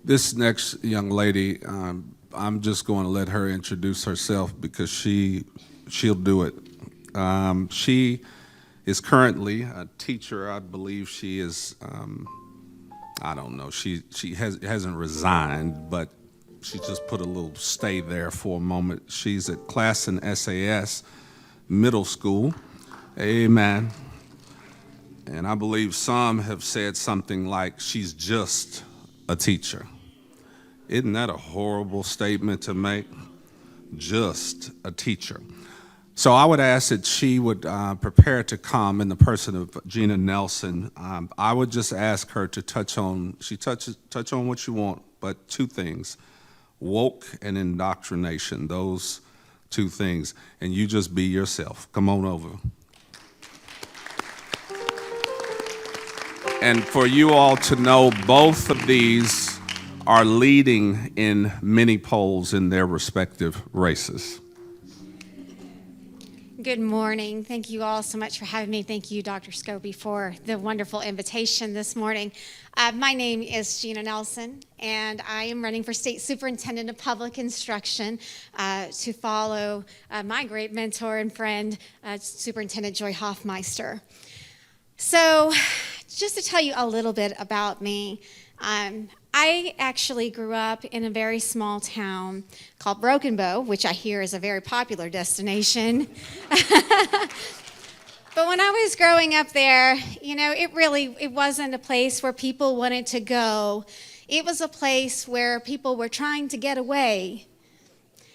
This next young lady, I'm just going to let her introduce herself because she'll do it. She is currently a teacher. I believe she is. I don't know. She hasn't resigned, but she just put a little stay there for a moment. She's at class in SAS middle school. Amen. And I believe some have said something like she's just a teacher. Isn't that a horrible statement to make? Just a teacher. So I would ask that she would prepare to come in the person of Jena Nelson. I would just ask her to touch on what you want, but two things, woke and indoctrination, those two things, and you just be yourself. Come on over. And for you all to know, both of these are leading in many polls in their respective races. Good morning. Thank you all so much for having me. Thank you, Dr. Scobey, for the wonderful invitation this morning. My name is Jena Nelson, and I am running for State Superintendent of Public Instruction to follow my great mentor and friend, Superintendent Joy Hoffmeister. So just to tell you a little bit about me, I actually grew up in a very small town called Broken Bow, which I hear is a very popular destination. But when I was growing up there, it wasn't a place where people wanted to go. It was a place where people were trying to get away.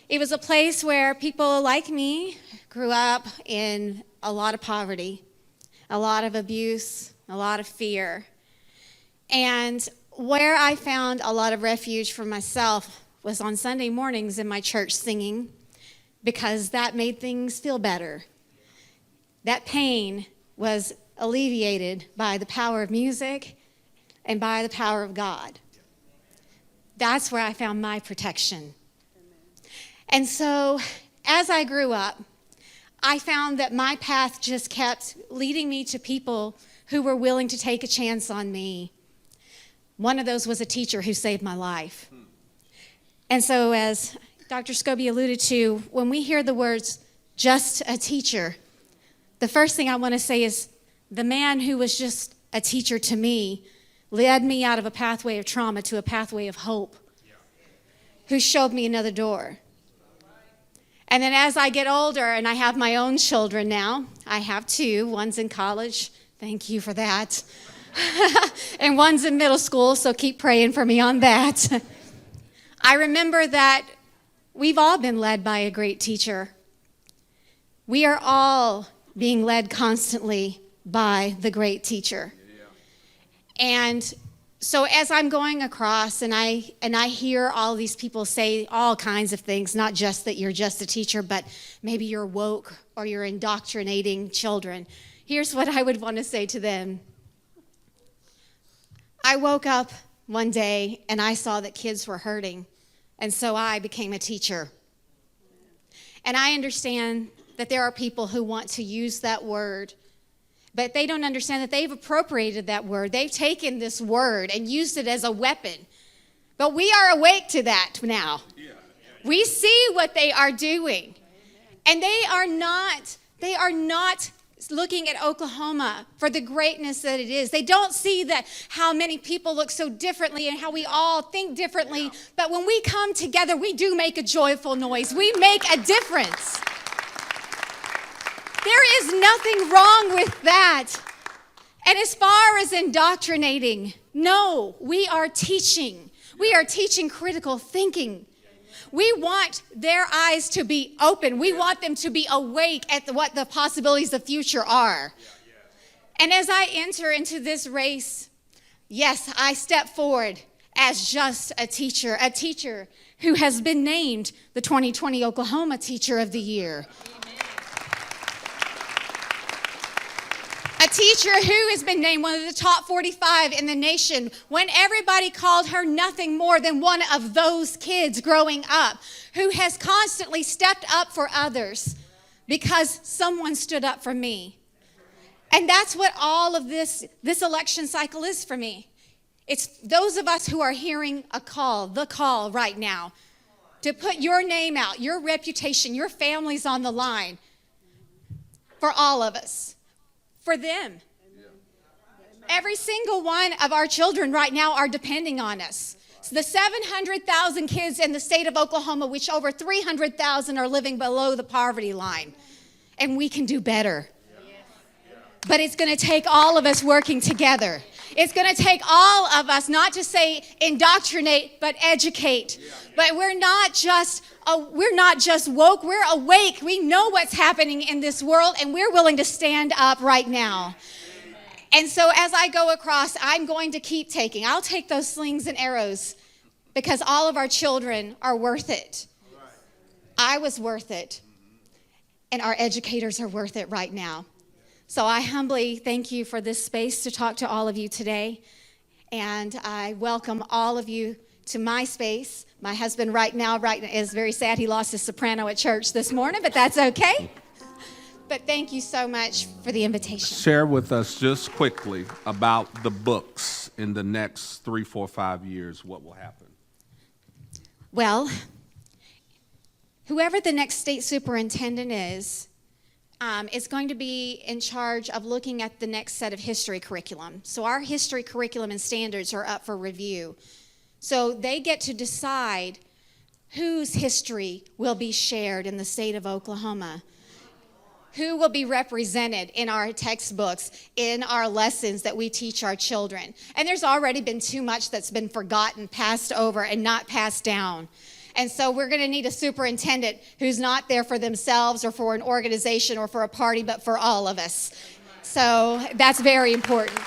It was a place where people like me grew up in a lot of poverty, a lot of abuse, a lot of fear. And where I found a lot of refuge for myself was on Sunday mornings in my church singing, because that made things feel better. That pain was alleviated by the power of music and by the power of God. That's where I found my protection. And so as I grew up, I found that my path just kept leading me to people who were willing to take a chance on me. One of those was a teacher who saved my life. And so as Dr. Scobey alluded to, when we hear the words, just a teacher, the first thing I want to say is the man who was just a teacher to me led me out of a pathway of trauma to a pathway of hope, who showed me another door. And then as I get older and I have my own children now, I have two, one's in college, thank you for that. And one's in middle school, so keep praying for me on that. I remember that we've all been led by a great teacher. We are all being led constantly by the great teacher. And so as I'm going across and I hear all these people say all kinds of things, not just that you're just a teacher, but maybe you're woke or you're indoctrinating children, here's what I would want to say to them. I woke up one day and I saw that kids were hurting, and so I became a teacher. And I understand that there are people who want to use that word, but they don't understand that they've appropriated that word. They've taken this word and used it as a weapon. But we are awake to that now. We see what they are doing. And they are not looking at Oklahoma for the greatness that it is. They don't see that how many people look so differently and how we all think differently. But when we come together, we do make a joyful noise. We make a difference. There is nothing wrong with that. And as far as indoctrinating, no, we are teaching. We are teaching critical thinking. We want their eyes to be open. We want them to be awake at what the possibilities of the future are. And as I enter into this race, yes, I step forward as just a teacher who has been named the 2020 Oklahoma Teacher of the Year. A teacher who has been named one of the top 45 in the nation when everybody called her nothing more than one of those kids growing up, who has constantly stepped up for others because someone stood up for me. And that's what all of this election cycle is for me. It's those of us who are hearing the call right now, to put your name out, your reputation, your family's on the line for all of us, for them. Every single one of our children right now are depending on us. So the 700,000 kids in the state of Oklahoma, which over 300,000 are living below the poverty line. And we can do better. But it's going to take all of us working together. It's going to take all of us, not to say indoctrinate, but educate. But we're not just woke, we're awake. We know what's happening in this world, and we're willing to stand up right now. And so as I go across, I'm going to keep taking. I'll take those slings and arrows because all of our children are worth it. I was worth it. And our educators are worth it right now. So I humbly thank you for this space to talk to all of you today. And I welcome all of you to my space. My husband right now is very sad. He lost his soprano at church this morning, but that's okay. But thank you so much for the invitation. Share with us just quickly about the books in the next 3, 4, 5 years. What will happen? Well, whoever the next state superintendent is going to be in charge of looking at the next set of history curriculum. So our history curriculum and standards are up for review. So they get to decide whose history will be shared in the state of Oklahoma. Who will be represented in our textbooks, in our lessons that we teach our children. And there's already been too much that's been forgotten, passed over, and not passed down. And so we're going to need a superintendent who's not there for themselves or for an organization or for a party, but for all of us. So that's very important.